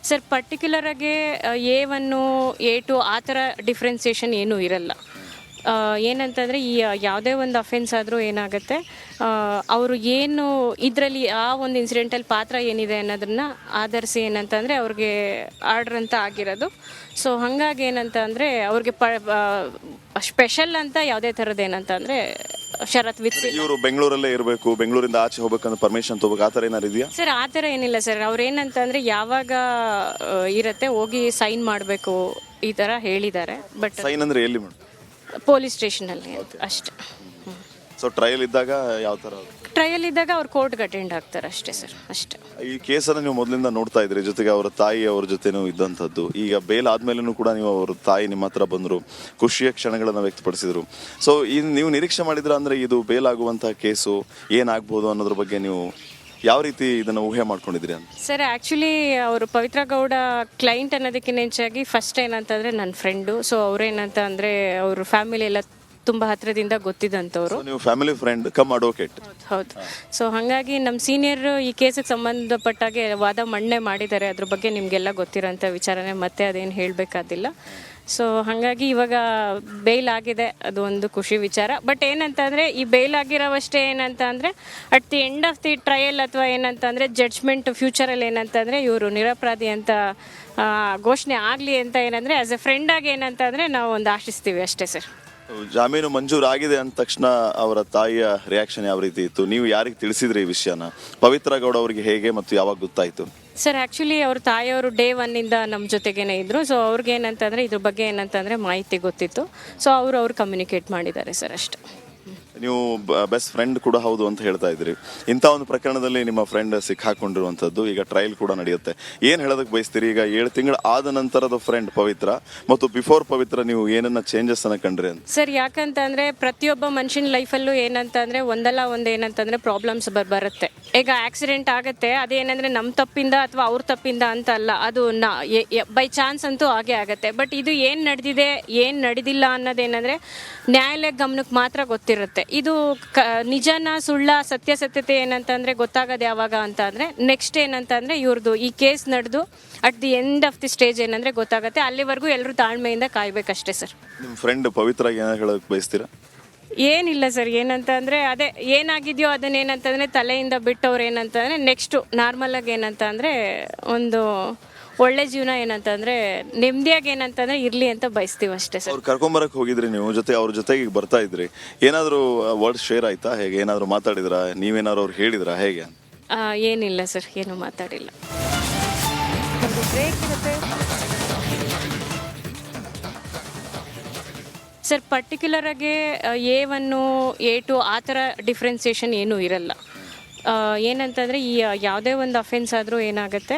Sir ಪರ್ಟಿಕ್ಯುಲರಾಗಿ A1 A2 ಆ ಥರ differentiation ಏನೂ ಇರಲ್ಲ. ಏನಂತಂದರೆ ಈ ಯಾವುದೇ ಒಂದು ಅಫೆನ್ಸ್ ಆದರೂ ಏನಾಗುತ್ತೆ, ಅವರು ಏನು ಇದರಲ್ಲಿ ಆ ಒಂದು ಇನ್ಸಿಡೆಂಟಲ್ಲಿ ಪಾತ್ರ ಏನಿದೆ ಅನ್ನೋದನ್ನು ಆಧರಿಸಿ ಏನಂತಂದರೆ ಅವ್ರಿಗೆ ಆರ್ಡ್ರ್ ಅಂತ ಆಗಿರೋದು. ಸೊ ಹಾಗಾಗಿ ಏನಂತ ಅಂದರೆ ಅವ್ರಿಗೆ ಸ್ಪೆಷಲ್ ಅಂತ ಯಾವುದೇ ಥರದ್ದು ಏನಂತ ಅಂದರೆ ಷರತ್ತು ವಿಧಿಸಿ ಇವರು ಬೆಂಗಳೂರಲ್ಲೇ ಇರಬೇಕು, ಬೆಂಗಳೂರಿಂದ ಆಚೆ ಹೋಗ್ಬೇಕಂದ್ರೆ ಪರ್ಮಿಷನ್ ತಗೋಬೇಕು, ಆ ಥರ ಏನಾರು ಇದೆಯಾ? ಸರ್ ಆ ಥರ ಏನಿಲ್ಲ ಸರ್. ಅವ್ರು ಏನಂತ ಅಂದರೆ ಯಾವಾಗ ಇರುತ್ತೆ ಹೋಗಿ ಸೈನ್ ಮಾಡಬೇಕು ಈ ಥರ ಹೇಳಿದ್ದಾರೆ. ಬಟ್ ಸೈನ್ ಅಂದರೆ ಎಲ್ಲಿ ಮೇಡಮ್? ಪೊಲೀಸ್ ಸ್ಟೇಷನಲ್ಲಿ ಅಷ್ಟೇ. ಸೊ ಟ್ರಯಲ್ ಇದ್ದಾಗ ಯಾವ ಥರ? ಟ್ರಯಲ್ ಇದ್ದಾಗ ಅವ್ರು ಕೋರ್ಟ್ಗೆ ಅಟೆಂಡ್ ಆಗ್ತಾರೆ ಅಷ್ಟೇ ಸರ್, ಅಷ್ಟೇ. ಈ ಕೇಸನ್ನು ನೀವು ಮೊದಲಿಂದ ನೋಡ್ತಾ ಇದ್ರಿ, ಜೊತೆಗೆ ಅವರ ತಾಯಿ ಅವ್ರ ಜೊತೆನೂ ಇದ್ದಂಥದ್ದು. ಈಗ ಬೇಲ್ ಆದ್ಮೇಲೂ ಕೂಡ ನೀವು ಅವ್ರ ತಾಯಿ ನಿಮ್ಮ ಹತ್ರ ಬಂದರು, ಖುಷಿಯ ಕ್ಷಣಗಳನ್ನು ವ್ಯಕ್ತಪಡಿಸಿದ್ರು. ಸೊ ನೀವು ನಿರೀಕ್ಷೆ ಮಾಡಿದ್ರ ಅಂದರೆ ಇದು ಬೇಲ್ ಆಗುವಂತಹ ಕೇಸು ಏನಾಗ್ಬೋದು ಅನ್ನೋದ್ರ ಬಗ್ಗೆ ನೀವು ಯಾವ ರೀತಿ ಇದನ್ನು ಊಹೆ ಮಾಡ್ಕೊಂಡಿದ್ರಿ ಅಂತ? ಸರ್ ಆ್ಯಕ್ಚುಲಿ ಅವರು ಪವಿತ್ರ ಗೌಡ ಕ್ಲೈಂಟ್ ಅನ್ನೋದಕ್ಕಿಂತ ಹೆಚ್ಚಾಗಿ ಫಸ್ಟ್ ಏನಂತಂದರೆ ನನ್ನ ಫ್ರೆಂಡು. ಸೊ ಅವ್ರೇನಂತ ಅಂದರೆ ಅವ್ರ ಫ್ಯಾಮಿಲಿ ಎಲ್ಲ ತುಂಬ ಹತ್ತಿರದಿಂದ ಗೊತ್ತಿದ್ದಂಥವ್ರು. ನೀವು ಫ್ಯಾಮಿಲಿ ಫ್ರೆಂಡ್ ಕಮ್ ಅಡ್ವೊಕೇಟ್? ಹೌದು. ಸೊ ಹಾಗಾಗಿ ನಮ್ಮ ಸೀನಿಯರ್ ಈ ಕೇಸಿಗೆ ಸಂಬಂಧಪಟ್ಟಾಗೆ ವಾದ ಮಂಡನೆ ಮಾಡಿದ್ದಾರೆ. ಅದ್ರ ಬಗ್ಗೆ ನಿಮಗೆಲ್ಲ ಗೊತ್ತಿರೋಂಥ ವಿಚಾರನೆ, ಮತ್ತೆ ಅದೇನು ಹೇಳಬೇಕಾದಿಲ್ಲ. ಸೊ ಹಾಗಾಗಿ ಇವಾಗ ಬೇಲ್ ಆಗಿದೆ, ಅದು ಒಂದು ಖುಷಿ ವಿಚಾರ. ಬಟ್ ಏನಂತಂದರೆ ಈ ಬೇಲ್ ಆಗಿರೋವಷ್ಟೇ ಏನಂತ ಅಂದರೆ at the end of the trial ಅಥವಾ ಏನಂತ ಅಂದರೆ ಜಡ್ಜ್ಮೆಂಟ್ ಫ್ಯೂಚರಲ್ಲಿ ಏನಂತಂದರೆ ಇವರು ನಿರಪರಾಧಿ ಅಂತ ಘೋಷಣೆ ಆಗಲಿ ಅಂತ ಏನಂದರೆ ಆ್ಯಸ್ ಎ ಫ್ರೆಂಡಾಗಿ ಏನಂತ ಅಂದರೆ ನಾವು ಒಂದು ಆಶಿಸ್ತೀವಿ ಅಷ್ಟೇ ಸರ್. ಜಾಮೀನು ಮಂಜೂರಾಗಿದೆ ಅಂದ ತಕ್ಷಣ ಅವರ ತಾಯಿಯ ರಿಯಾಕ್ಷನ್ ಯಾವ ರೀತಿ ಇತ್ತು? ನೀವು ಯಾರಿಗೆ ತಿಳಿಸಿದ್ರಿ ಈ ವಿಷಯನ? ಪವಿತ್ರ ಗೌಡ ಅವರಿಗೆ ಹೇಗೆ ಮತ್ತು ಯಾವಾಗ ಗೊತ್ತಾಯಿತು? ಸರ್ ಆ್ಯಕ್ಚುಲಿ ಅವ್ರ ತಾಯಿಯವರು ಡೇ 1 ನಮ್ಮ ಜೊತೆಗೇನೆ ಇದ್ದರು. ಸೊ ಅವ್ರಿಗೆ ಏನಂತಂದರೆ ಇದ್ರ ಬಗ್ಗೆ ಏನಂತಂದರೆ ಮಾಹಿತಿ ಗೊತ್ತಿತ್ತು. ಸೊ ಅವ್ರು ಕಮ್ಯುನಿಕೇಟ್ ಮಾಡಿದ್ದಾರೆ ಸರ್, ಅಷ್ಟೇ. ನೀವು ಬೆಸ್ಟ್ ಫ್ರೆಂಡ್ ಕೂಡ ಹೌದು ಅಂತ ಹೇಳ್ತಾ ಇದ್ರಿ. ಇಂಥ ಒಂದು ಪ್ರಕರಣದಲ್ಲಿ ನಿಮ್ಮ ಫ್ರೆಂಡ್ ಸಿಕ್ಕಾಕೊಂಡಿರುವಂಥದ್ದು, ಈಗ ಟ್ರಯಲ್ ಕೂಡ ನಡೆಯುತ್ತೆ. ಏನು ಹೇಳೋದಕ್ಕೆ ಬಯಸ್ತೀರಿ? ಈಗ 7 ತಿಂಗಳು ಆದ ನಂತರದ ಫ್ರೆಂಡ್ ಪವಿತ್ರ ಮತ್ತು ಬಿಫೋರ್ ಪವಿತ್ರ ನೀವು ಏನನ್ನ ಚೇಂಜಸ್ ಅನ್ನ ಕಂಡ್ರಿ ಅಂತ? ಸರ್ ಯಾಕಂತಂದರೆ ಪ್ರತಿಯೊಬ್ಬ ಮನುಷ್ಯನ ಲೈಫಲ್ಲೂ ಏನಂತಂದರೆ ಒಂದಲ್ಲ ಒಂದು ಏನಂತಂದರೆ ಪ್ರಾಬ್ಲಮ್ಸ್ ಬರುತ್ತೆ. ಈಗ ಆಕ್ಸಿಡೆಂಟ್ ಆಗುತ್ತೆ, ಅದೇನಂದರೆ ನಮ್ಮ ತಪ್ಪಿಂದ ಅಥವಾ ಅವ್ರ ತಪ್ಪಿಂದ ಅಂತ ಅಲ್ಲ, ಅದು ಬೈ ಚಾನ್ಸ್ ಅಂತೂ ಹಾಗೇ ಆಗುತ್ತೆ. ಬಟ್ ಇದು ಏನು ನಡೆದಿದೆ ಏನು ನಡೆದಿಲ್ಲ ಅನ್ನೋದೇನೆಂದರೆ ನ್ಯಾಯಾಲಯ ಗಮನಕ್ಕೆ ಮಾತ್ರ ಗೊತ್ತಿರುತ್ತೆ. ಇದು ನಿಜನ ಸುಳ್ಳ ಸತ್ಯಾಸತ್ಯತೆ ಏನಂತಂದರೆ ಗೊತ್ತಾಗೋದು ಯಾವಾಗ ಅಂತ ಅಂದರೆ ನೆಕ್ಸ್ಟ್ ಏನಂತಂದರೆ ಇವ್ರದ್ದು ಈ ಕೇಸ್ ನಡೆದು at the end of the stage ಏನಂದರೆ ಗೊತ್ತಾಗುತ್ತೆ. ಅಲ್ಲಿವರೆಗೂ ಎಲ್ಲರೂ ತಾಳ್ಮೆಯಿಂದ ಕಾಯ್ಬೇಕಷ್ಟೇ ಸರ್. ನಿಮ್ಮ ಫ್ರೆಂಡ್ ಪವಿತ್ರ ಏನು ಹೇಳೋದಕ್ಕೆ ಬಯಸ್ತೀರಾ? ಏನಿಲ್ಲ ಸರ್, ಏನಂತ ಅಂದರೆ ಅದೇ ಏನಾಗಿದೆಯೋ ಅದನ್ನೇನಂತಂದರೆ ತಲೆಯಿಂದ ಬಿಟ್ಟವ್ರು ಏನಂತಂದರೆ ನೆಕ್ಸ್ಟು ನಾರ್ಮಲಾಗಿ ಏನಂತ ಅಂದರೆ ಒಂದು ಒಳ್ಳೆ ಜೀವನ ಏನಂತಂದರೆ ನೆಮ್ಮದಿಯಾಗಿ ಏನಂತಂದರೆ ಇರಲಿ ಅಂತ ಬಯಸ್ತೀವಿ ಅಷ್ಟೇ ಸರ್. ಅವ್ರು ಕರ್ಕೊಂಬರಕ್ಕೆ ಹೋಗಿದ್ರಿ ನೀವು, ಅವ್ರ ಜೊತೆಗೆ ಈಗ ಬರ್ತಾ ಇದ್ರಿ, ಏನಾದರೂ ವರ್ಡ್ ಶೇರ್ ಆಯ್ತಾ? ಹೇಗೆ ಏನಾದರೂ ಮಾತಾಡಿದ್ರಾ? ನೀವೇನಾದ್ರು ಅವ್ರು ಹೇಳಿದ್ರಾ ಹೇಗೆ? ಏನಿಲ್ಲ ಸರ್, ಏನು ಮಾತಾಡಿಲ್ಲ. ಸರ್ ಪರ್ಟಿಕ್ಯುಲರಾಗಿ A1 A2 ಆ ಥರ ಡಿಫ್ರೆನ್ಸಿಯೇಷನ್ ಏನೂ ಇರಲ್ಲ. ಏನಂತಂದರೆ ಈ ಯಾವುದೇ ಒಂದು ಅಫೆನ್ಸ್ ಆದರೂ ಏನಾಗುತ್ತೆ,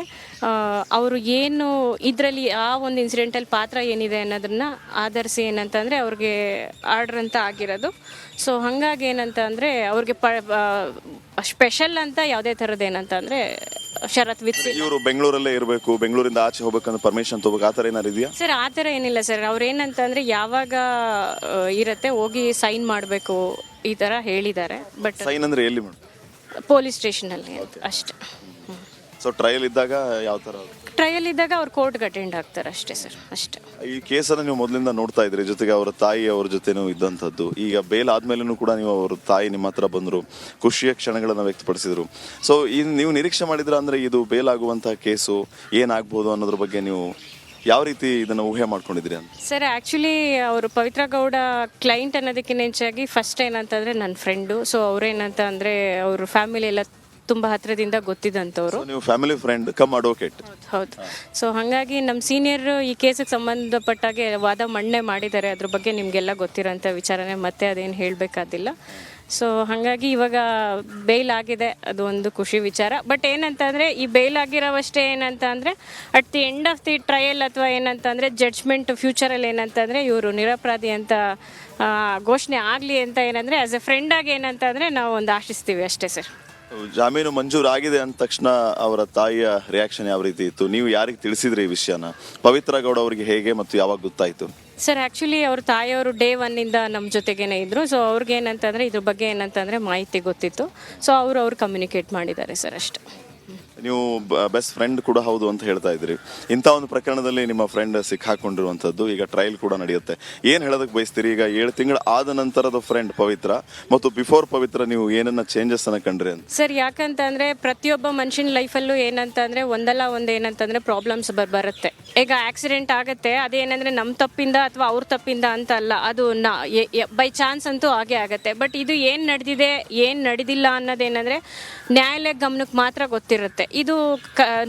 ಅವರು ಏನು ಇದರಲ್ಲಿ ಆ ಒಂದು ಇನ್ಸಿಡೆಂಟಲ್ಲಿ ಪಾತ್ರ ಏನಿದೆ ಅನ್ನೋದನ್ನು ಆಧರಿಸಿ ಏನಂತಂದರೆ ಅವ್ರಿಗೆ ಆರ್ಡ್ರ್ ಅಂತ ಆಗಿರೋದು. ಸೊ ಹಾಗಾಗಿ ಏನಂತ ಅಂದರೆ ಅವ್ರಿಗೆ ಸ್ಪೆಷಲ್ ಅಂತ ಯಾವುದೇ ಥರದ್ದು ಏನಂತ ಅಂದರೆ ಷರತ್ತು ವಿಧಿಸಿ ಇವರು ಬೆಂಗಳೂರಲ್ಲೇ ಇರಬೇಕು, ಬೆಂಗಳೂರಿಂದ ಆಚೆ ಹೋಗ್ಬೇಕಂದ್ರೆ ಪರ್ಮಿಷನ್ ತಗೋಬೇಕು, ಆ ಥರ ಏನಾರು ಇದೆಯಾ? ಸರ್ ಆ ಥರ ಏನಿಲ್ಲ ಸರ್. ಅವ್ರು ಏನಂತ ಅಂದರೆ ಯಾವಾಗ ಇರುತ್ತೆ ಹೋಗಿ ಸೈನ್ ಮಾಡಬೇಕು ಈ ಥರ ಹೇಳಿದ್ದಾರೆ. ಬಟ್ ಸೈನ್ ಅಂದರೆ ಎಲ್ಲಿ ಮೇಡಮ್? ಪೊಲೀಸ್ ಸ್ಟೇಷನಲ್ಲಿ ಅಷ್ಟೇ. ಸೊ ಟ್ರಯಲ್ ಇದ್ದಾಗ ಯಾವ ಥರ? ಟ್ರಯಲ್ ಇದ್ದಾಗ ಅವ್ರು ಕೋರ್ಟ್ಗೆ ಅಟೆಂಡ್ ಆಗ್ತಾರೆ ಅಷ್ಟೇ ಸರ್, ಅಷ್ಟೇ. ಈ ಕೇಸನ್ನು ನೀವು ಮೊದಲಿಂದ ನೋಡ್ತಾ ಇದ್ರಿ, ಜೊತೆಗೆ ಅವರ ತಾಯಿ ಅವ್ರ ಜೊತೆನೂ ಇದ್ದಂಥದ್ದು. ಈಗ ಬೇಲ್ ಆದ್ಮೇಲೂ ಕೂಡ ನೀವು ಅವ್ರ ತಾಯಿ ನಿಮ್ಮ ಹತ್ರ ಬಂದರು, ಖುಷಿಯ ಕ್ಷಣಗಳನ್ನು ವ್ಯಕ್ತಪಡಿಸಿದ್ರು. ಸೊ ನೀವು ನಿರೀಕ್ಷೆ ಮಾಡಿದ್ರ ಅಂದರೆ ಇದು ಬೇಲ್ ಆಗುವಂತಹ ಕೇಸು ಏನಾಗ್ಬೋದು ಅನ್ನೋದ್ರ ಬಗ್ಗೆ ನೀವು ಯಾವ ರೀತಿ ಇದನ್ನು ಊಹೆ ಮಾಡ್ಕೊಂಡಿದ್ರಿ ಅಂತ? ಸರ್ ಆ್ಯಕ್ಚುಲಿ ಅವರು ಪವಿತ್ರ ಗೌಡ ಕ್ಲೈಂಟ್ ಅನ್ನೋದಕ್ಕಿಂತ ಹೆಚ್ಚಾಗಿ ಫಸ್ಟ್ ಏನಂತಂದರೆ ನನ್ನ ಫ್ರೆಂಡು. ಸೊ ಅವ್ರೇನಂತ ಅಂದರೆ ಅವ್ರ ಫ್ಯಾಮಿಲಿ ಎಲ್ಲ ತುಂಬ ಹತ್ತಿರದಿಂದ ಗೊತ್ತಿದ್ದಂಥವ್ರು. ನೀವು ಫ್ಯಾಮಿಲಿ ಫ್ರೆಂಡ್ ಕಮ್ ಅಡ್ವೊಕೇಟ್? ಹೌದು. ಸೊ ಹಾಗಾಗಿ ನಮ್ಮ ಸೀನಿಯರ್ ಈ ಕೇಸಿಗೆ ಸಂಬಂಧಪಟ್ಟಾಗೆ ವಾದ ಮಂಡನೆ ಮಾಡಿದ್ದಾರೆ. ಅದ್ರ ಬಗ್ಗೆ ನಿಮಗೆಲ್ಲ ಗೊತ್ತಿರೋಂಥ ವಿಚಾರನೆ, ಮತ್ತೆ ಅದೇನು ಹೇಳಬೇಕಾದಿಲ್ಲ. ಸೊ ಹಾಗಾಗಿ ಇವಾಗ ಬೇಲ್ ಆಗಿದೆ, ಅದು ಒಂದು ಖುಷಿ ವಿಚಾರ. ಬಟ್ ಏನಂತಂದರೆ ಈ ಬೇಲ್ ಆಗಿರೋವಷ್ಟೇ ಏನಂತ ಅಂದರೆ at the end of the trial ಅಥವಾ ಏನಂತ ಅಂದರೆ ಜಡ್ಜ್ಮೆಂಟ್ ಫ್ಯೂಚರಲ್ಲಿ ಏನಂತಂದರೆ ಇವರು ನಿರಪರಾಧಿ ಅಂತ ಘೋಷಣೆ ಆಗಲಿ ಅಂತ ಏನಂದರೆ ಆ್ಯಸ್ ಎ ಫ್ರೆಂಡಾಗಿ ಏನಂತ ಅಂದರೆ ನಾವು ಒಂದು ಆಶಿಸ್ತೀವಿ ಅಷ್ಟೇ ಸರ್. ಜಾಮೀನು ಮಂಜೂರಾಗಿದೆ ಅಂದ ತಕ್ಷಣ ಅವರ ತಾಯಿಯ ರಿಯಾಕ್ಷನ್ ಯಾವ ರೀತಿ ಇತ್ತು? ನೀವು ಯಾರಿಗೆ ತಿಳಿಸಿದ್ರಿ ಈ ವಿಷಯನ? ಪವಿತ್ರ ಗೌಡ ಅವರಿಗೆ ಹೇಗೆ ಮತ್ತು ಯಾವಾಗ ಗೊತ್ತಾಯಿತು? ಸರ್ ಆ್ಯಕ್ಚುಲಿ ಅವ್ರ ತಾಯಿಯವರು ಡೇ 1 ನಮ್ಮ ಜೊತೆಗೇನೆ ಇದ್ದರು. ಸೊ ಅವ್ರಿಗೆ ಏನಂತಂದರೆ ಇದ್ರ ಬಗ್ಗೆ ಏನಂತಂದರೆ ಮಾಹಿತಿ ಗೊತ್ತಿತ್ತು. ಸೊ ಅವ್ರು ಕಮ್ಯುನಿಕೇಟ್ ಮಾಡಿದ್ದಾರೆ ಸರ್, ಅಷ್ಟೇ. ನೀವು ಬೆಸ್ಟ್ ಫ್ರೆಂಡ್ ಕೂಡ ಹೌದು ಅಂತ ಹೇಳ್ತಾ ಇದ್ರಿ. ಇಂಥ ಒಂದು ಪ್ರಕರಣದಲ್ಲಿ ನಿಮ್ಮ ಫ್ರೆಂಡ್ ಸಿಕ್ಕಾಕೊಂಡಿರುವಂಥದ್ದು ಈಗ ಟ್ರಯಲ್ ಕೂಡ ನಡೆಯುತ್ತೆ. ಏನು ಹೇಳೋದಕ್ಕೆ ಬಯಸ್ತೀರಿ? ಈಗ 7 ತಿಂಗಳು ಆದ ನಂತರದ ಫ್ರೆಂಡ್ ಪವಿತ್ರ ಮತ್ತು ಬಿಫೋರ್ ಪವಿತ್ರ ನೀವು ಏನನ್ನ ಚೇಂಜಸ್ ಅನ್ನ ಕಂಡ್ರಿ ಅಂತ? ಸರ್, ಯಾಕಂತಂದ್ರೆ ಪ್ರತಿಯೊಬ್ಬ ಮನುಷ್ಯನ ಲೈಫಲ್ಲೂ ಏನಂತಂದ್ರೆ ಒಂದಲ್ಲ ಒಂದು ಏನಂತಂದ್ರೆ ಪ್ರಾಬ್ಲಮ್ಸ್ ಬರುತ್ತೆ. ಈಗ ಆಕ್ಸಿಡೆಂಟ್ ಆಗುತ್ತೆ, ಅದೇನಂದ್ರೆ ನಮ್ಮ ತಪ್ಪಿಂದ ಅಥವಾ ಅವ್ರ ತಪ್ಪಿಂದ ಅಂತ ಅಲ್ಲ, ಅದು ಬೈ ಚಾನ್ಸ್ ಅಂತೂ ಆಗೇ ಆಗುತ್ತೆ. ಬಟ್ ಇದು ಏನು ನಡೆದಿದೆ ಏನು ನಡೆದಿಲ್ಲ ಅನ್ನೋದೇನಂದ್ರೆ ನ್ಯಾಯಾಲಯ ಗಮನಕ್ಕೆ ಮಾತ್ರ ಗೊತ್ತಿರುತ್ತೆ. ಇದು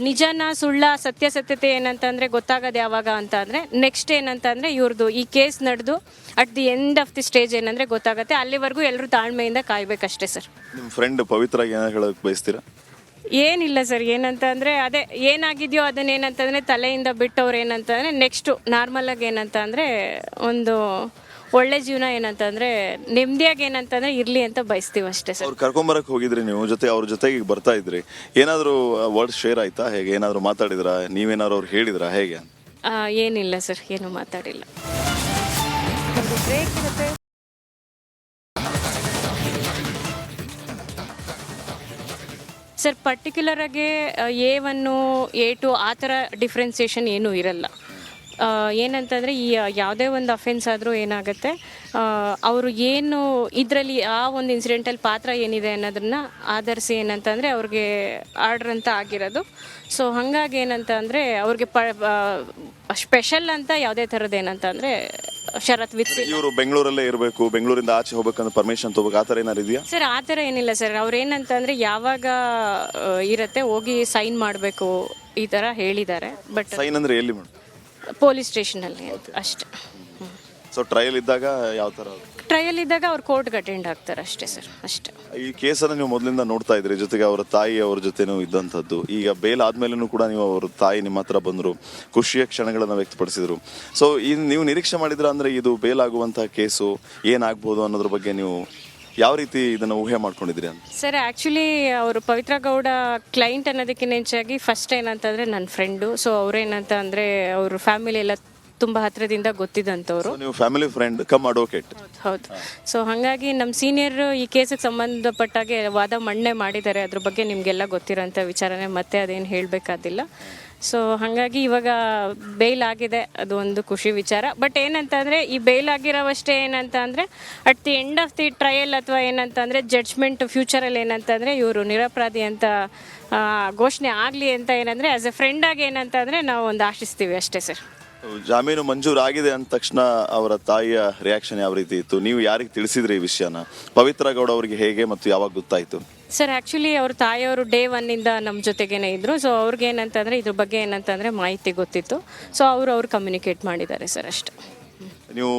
ನಿಜನ ಸುಳ್ಳ ಸತ್ಯಾಸತ್ಯತೆ ಏನಂತಂದ್ರೆ ಗೊತ್ತಾಗೋದು ಯಾವಾಗ ಅಂತ ಅಂದ್ರೆ ನೆಕ್ಸ್ಟ್ ಏನಂತಂದ್ರೆ ಇವ್ರದ್ದು ಈ ಕೇಸ್ ನಡೆದು at the end of the stage ಏನಂದ್ರೆ ಗೊತ್ತಾಗುತ್ತೆ. ಅಲ್ಲಿವರೆಗೂ ಎಲ್ಲರೂ ತಾಳ್ಮೆಯಿಂದ ಕಾಯ್ಬೇಕಷ್ಟೇ ಸರ್. ನಿಮ್ಮ ಫ್ರೆಂಡ್ ಪವಿತ್ರ ಏನು ಹೇಳೋದಕ್ಕೆ ಬಯಸ್ತೀರಾ? ಏನಿಲ್ಲ ಸರ್, ಏನಂತ ಅಂದರೆ ಅದೇ ಏನಾಗಿದೆಯೋ ಅದನ್ನೇನಂತಂದರೆ ತಲೆಯಿಂದ ಬಿಟ್ಟವ್ರು ಏನಂತಂದರೆ ನೆಕ್ಸ್ಟು ನಾರ್ಮಲಾಗಿ ಏನಂತ ಅಂದರೆ ಒಂದು ಒಳ್ಳೆ ಜೀವನ ಏನಂತಂದರೆ ನೆಮ್ಮದಿಯಾಗಿ ಏನಂತಂದರೆ ಇರಲಿ ಅಂತ ಬಯಸ್ತೀವಿ ಅಷ್ಟೇ ಸರ್. ಅವ್ರು ಕರ್ಕೊಂಬರಕ್ಕೆ ಹೋಗಿದ್ರಿ ನೀವು, ಅವ್ರ ಜೊತೆಗೆ ಈಗ ಬರ್ತಾ ಇದ್ರಿ, ಏನಾದರೂ ವರ್ಡ್ ಶೇರ್ ಆಯ್ತಾ? ಹೇಗೆ ಏನಾದರೂ ಮಾತಾಡಿದ್ರಾ? ನೀವೇನಾದ್ರು ಅವ್ರು ಹೇಳಿದ್ರಾ ಹೇಗೆ? ಏನಿಲ್ಲ ಸರ್, ಏನು ಮಾತಾಡಿಲ್ಲ. ಸರ್, ಪರ್ಟಿಕ್ಯುಲರಾಗಿ A1 A2 ಆ ಥರ ಡಿಫ್ರೆನ್ಸಿಯೇಷನ್ ಏನೂ ಇರಲ್ಲ. ಏನಂತಂದರೆ ಈ ಯಾವುದೇ ಒಂದು ಅಫೆನ್ಸ್ ಆದರೂ ಏನಾಗುತ್ತೆ, ಅವರು ಏನು ಇದರಲ್ಲಿ ಆ ಒಂದು ಇನ್ಸಿಡೆಂಟಲ್ಲಿ ಪಾತ್ರ ಏನಿದೆ ಅನ್ನೋದನ್ನು ಆಧರಿಸಿ ಏನಂತಂದರೆ ಅವ್ರಿಗೆ ಆರ್ಡ್ರ್ ಅಂತ ಆಗಿರೋದು. ಸೊ ಹಾಗಾಗಿ ಏನಂತ ಅಂದರೆ ಅವ್ರಿಗೆ ಸ್ಪೆಷಲ್ ಅಂತ ಯಾವುದೇ ಥರದ್ದು ಏನಂತ ಅಂದರೆ ಷರತ್ ವಿತ್ ಇವರು ಬೆಂಗಳೂರಲ್ಲೇ ಇರಬೇಕು, ಬೆಂಗಳೂರಿಂದ ಆಚೆ ಹೋಗ್ಬೇಕಂದ್ರೆ ಪರ್ಮಿಷನ್ ತಗೋಬೇಕು, ಆ ಥರ ಏನಾರು ಇದೆಯಾ? ಸರ್, ಆ ಥರ ಏನಿಲ್ಲ ಸರ್. ಅವ್ರು ಏನಂತಂದರೆ ಯಾವಾಗ ಇರುತ್ತೆ ಹೋಗಿ ಸೈನ್ ಮಾಡಬೇಕು ಈ ಥರ ಹೇಳಿದ್ದಾರೆ. ಬಟ್ ಸೈನ್ ಅಂದರೆ ಎಲ್ಲಿ ಮಾಡಿ? ಪೊಲೀಸ್ ಸ್ಟೇಷನಲ್ಲಿ ಅಷ್ಟೇ. ಸೊ ಟ್ರಯಲ್ ಇದ್ದಾಗ ಯಾವ ಥರ? ಟ್ರಯಲ್ ಇದ್ದಾಗ ಅವ್ರು ಕೋರ್ಟ್ಗೆ ಅಟೆಂಡ್ ಆಗ್ತಾರೆ ಅಷ್ಟೇ ಸರ್, ಅಷ್ಟೇ. ಈ ಕೇಸನ್ನು ನೀವು ಮೊದಲಿಂದ ನೋಡ್ತಾ ಇದ್ರಿ, ಜೊತೆಗೆ ಅವರ ತಾಯಿ ಅವ್ರ ಜೊತೆನೂ ಇದ್ದಂಥದ್ದು. ಈಗ ಬೇಲ್ ಆದ್ಮೇಲೂ ಕೂಡ ನೀವು ಅವ್ರ ತಾಯಿ ನಿಮ್ಮ ಹತ್ರ ಬಂದರು, ಖುಷಿಯ ಕ್ಷಣಗಳನ್ನು ವ್ಯಕ್ತಪಡಿಸಿದ್ರು. ಸೊ ನೀವು ನಿರೀಕ್ಷೆ ಮಾಡಿದ್ರ ಅಂದರೆ ಇದು ಬೇಲ್ ಆಗುವಂತಹ ಕೇಸು ಏನಾಗ್ಬೋದು ಅನ್ನೋದ್ರ ಬಗ್ಗೆ ನೀವು ಯಾವ ರೀತಿ ಇದನ್ನು ಊಹೆ ಮಾಡ್ಕೊಂಡಿದ್ರಿ ಅಂತ? ಸರ್, ಆ್ಯಕ್ಚುಲಿ ಅವರು ಪವಿತ್ರ ಗೌಡ ಕ್ಲೈಂಟ್ ಅನ್ನೋದಕ್ಕಿಂತ ಹೆಚ್ಚಾಗಿ ಫಸ್ಟ್ ಏನಂತಂದರೆ ನನ್ನ ಫ್ರೆಂಡು. ಸೊ ಅವ್ರೇನಂತ ಅಂದರೆ ಅವ್ರ ಫ್ಯಾಮಿಲಿ ಎಲ್ಲ ತುಂಬ ಹತ್ರದಿಂದ ಗೊತ್ತಿದ್ದಂಥವ್ರು. ನೀವು ಫ್ಯಾಮಿಲಿ ಫ್ರೆಂಡ್ ಕಮ್ ಅಡ್ವೊಕೇಟ್? ಹೌದು. ಸೊ ಹಾಗಾಗಿ ನಮ್ಮ ಸೀನಿಯರ್ ಈ ಕೇಸಿಗೆ ಸಂಬಂಧಪಟ್ಟಾಗೆ ವಾದ ಮಂಡನೆ ಮಾಡಿದ್ದಾರೆ. ಅದ್ರ ಬಗ್ಗೆ ನಿಮಗೆಲ್ಲ ಗೊತ್ತಿರೋಂಥ ವಿಚಾರನೆ, ಮತ್ತೆ ಅದೇನು ಹೇಳಬೇಕಾದಿಲ್ಲ. ಸೊ ಹಾಗಾಗಿ ಇವಾಗ ಬೇಲ್ ಆಗಿದೆ, ಅದು ಒಂದು ಖುಷಿ ವಿಚಾರ. ಬಟ್ ಏನಂತಂದರೆ ಈ ಬೇಲ್ ಆಗಿರೋವಷ್ಟೇ ಏನಂತ ಅಂದರೆ at the end of the trial ಅಥವಾ ಏನಂತಂದರೆ ಜಡ್ಜ್ಮೆಂಟ್ ಫ್ಯೂಚರಲ್ಲಿ ಏನಂತಂದರೆ ಇವರು ನಿರಪರಾಧಿ ಅಂತ ಘೋಷಣೆ ಆಗಲಿ ಅಂತ ಏನಂದರೆ ಆ್ಯಸ್ ಎ ಫ್ರೆಂಡಾಗಿ ಏನಂತಂದರೆ ನಾವು ಒಂದು ಆಶಿಸ್ತೀವಿ ಅಷ್ಟೇ ಸರ್. ಜಾಮೀನು ಮಂಜೂರಾಗಿದೆ ಅಂದ ತಕ್ಷಣ ಅವರ ತಾಯಿಯ ರಿಯಾಕ್ಷನ್ ಯಾವ ರೀತಿ ಇತ್ತು? ನೀವು ಯಾರಿಗೆ ತಿಳಿಸಿದ್ರಿ ಈ ವಿಷಯನ? ಪವಿತ್ರ ಗೌಡ ಅವರಿಗೆ ಹೇಗೆ ಮತ್ತು ಯಾವಾಗ ಗೊತ್ತಾಯಿತು? ಸರ್, ಆ್ಯಕ್ಚುಲಿ ಅವ್ರ ತಾಯಿಯವರು ಡೇ 1 ನಮ್ಮ ಜೊತೆಗೇನೆ ಇದ್ದರು. ಸೊ ಅವ್ರಿಗೆ ಏನಂತಂದರೆ ಇದ್ರ ಬಗ್ಗೆ ಏನಂತಂದರೆ ಮಾಹಿತಿ ಗೊತ್ತಿತ್ತು. ಸೊ ಅವ್ರು ಕಮ್ಯುನಿಕೇಟ್ ಮಾಡಿದ್ದಾರೆ ಸರ್, ಅಷ್ಟೇ. ನೀವು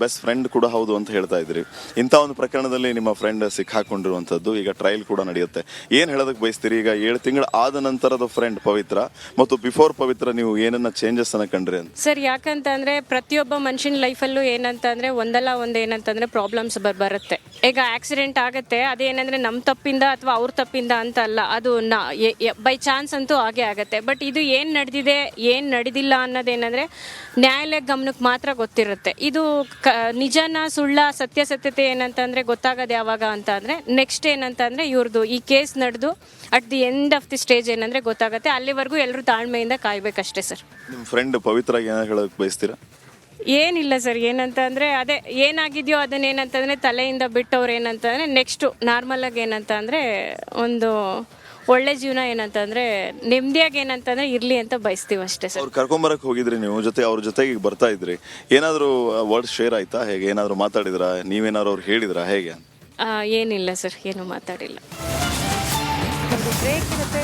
ಬೆಸ್ಟ್ ಫ್ರೆಂಡ್ ಕೂಡ ಹೌದು ಅಂತ ಹೇಳ್ತಾ ಇದ್ರಿ. ಇಂಥ ಒಂದು ಪ್ರಕರಣದಲ್ಲಿ ನಿಮ್ಮ ಫ್ರೆಂಡ್ ಸಿಕ್ಕಾಕೊಂಡಿರುವಂಥದ್ದು ಈಗ ಟ್ರಯಲ್ ಕೂಡ ನಡೆಯುತ್ತೆ. ಏನು ಹೇಳೋದಕ್ಕೆ ಬಯಸ್ತೀರಿ? ಈಗ 7 ತಿಂಗಳು ಆದ ನಂತರದ ಫ್ರೆಂಡ್ ಪವಿತ್ರ ಮತ್ತು ಬಿಫೋರ್ ಪವಿತ್ರ ನೀವು ಏನನ್ನ ಚೇಂಜಸ್ ಅನ್ನ ಕಂಡ್ರಿ ಅಂತ? ಸರ್, ಯಾಕಂತಂದರೆ ಪ್ರತಿಯೊಬ್ಬ ಮನುಷ್ಯನ ಲೈಫಲ್ಲೂ ಏನಂತಂದರೆ ಒಂದಲ್ಲ ಒಂದು ಏನಂತಂದರೆ ಪ್ರಾಬ್ಲಮ್ಸ್ ಬರುತ್ತೆ. ಈಗ ಆಕ್ಸಿಡೆಂಟ್ ಆಗುತ್ತೆ, ಅದೇನಂದರೆ ನಮ್ಮ ತಪ್ಪಿಂದ ಅಥವಾ ಅವ್ರ ತಪ್ಪಿಂದ ಅಂತ ಅಲ್ಲ, ಅದು ಬೈ ಚಾನ್ಸ್ ಅಂತೂ ಆಗೇ ಆಗುತ್ತೆ. ಬಟ್ ಇದು ಏನು ನಡೆದಿದೆ ಏನು ನಡೆದಿಲ್ಲ ಅನ್ನೋದೇನಂದರೆ ನ್ಯಾಯಾಲಯ ಗಮನಕ್ಕೆ ಮಾತ್ರ ಗೊತ್ತಿರುತ್ತೆ. ಇದು ನಿಜನ ಸುಳ್ಳ ಸತ್ಯಾಸತ್ಯತೆ ಏನಂತಂದರೆ ಗೊತ್ತಾಗೋದು ಯಾವಾಗ ಅಂತ ಅಂದರೆ ನೆಕ್ಸ್ಟ್ ಏನಂತಂದರೆ ಇವ್ರದ್ದು ಈ ಕೇಸ್ ನಡೆದು at the end of the stage ಏನಂದರೆ ಗೊತ್ತಾಗುತ್ತೆ. ಅಲ್ಲಿವರೆಗೂ ಎಲ್ಲರೂ ತಾಳ್ಮೆಯಿಂದ ಕಾಯ್ಬೇಕಷ್ಟೇ ಸರ್. ನಿಮ್ಮ ಫ್ರೆಂಡ್ ಪವಿತ್ರ ಏನು ಹೇಳೋದಕ್ಕೆ ಬಯಸ್ತೀರಾ? ಏನಿಲ್ಲ ಸರ್, ಏನಂತ ಅಂದರೆ ಅದೇ ಏನಾಗಿದೆಯೋ ಅದನ್ನೇನಂತಂದರೆ ತಲೆಯಿಂದ ಬಿಟ್ಟವ್ರು ಏನಂತಂದರೆ ನೆಕ್ಸ್ಟು ನಾರ್ಮಲಾಗಿ ಏನಂತ ಅಂದರೆ ಒಂದು ಒಳ್ಳೆ ಜೀವನ ಏನಂತಂದರೆ ನೆಮ್ಮದಿಯಾಗಿ ಏನಂತಂದರೆ ಇರಲಿ ಅಂತ ಬಯಸ್ತೀವಿ ಅಷ್ಟೇ ಸರ್. ಅವ್ರು ಕರ್ಕೊಂಬರಕ್ಕೆ ಹೋಗಿದ್ರಿ ನೀವು, ಅವ್ರ ಜೊತೆಗೆ ಈಗ ಬರ್ತಾ ಇದ್ರಿ, ಏನಾದರೂ ವರ್ಡ್ ಶೇರ್ ಆಯ್ತಾ? ಹೇಗೆ ಏನಾದರೂ ಮಾತಾಡಿದ್ರಾ? ನೀವೇನಾದ್ರು ಅವ್ರು ಹೇಳಿದ್ರಾ ಹೇಗೆ? ಏನಿಲ್ಲ ಸರ್, ಏನು ಮಾತಾಡಿಲ್ಲ.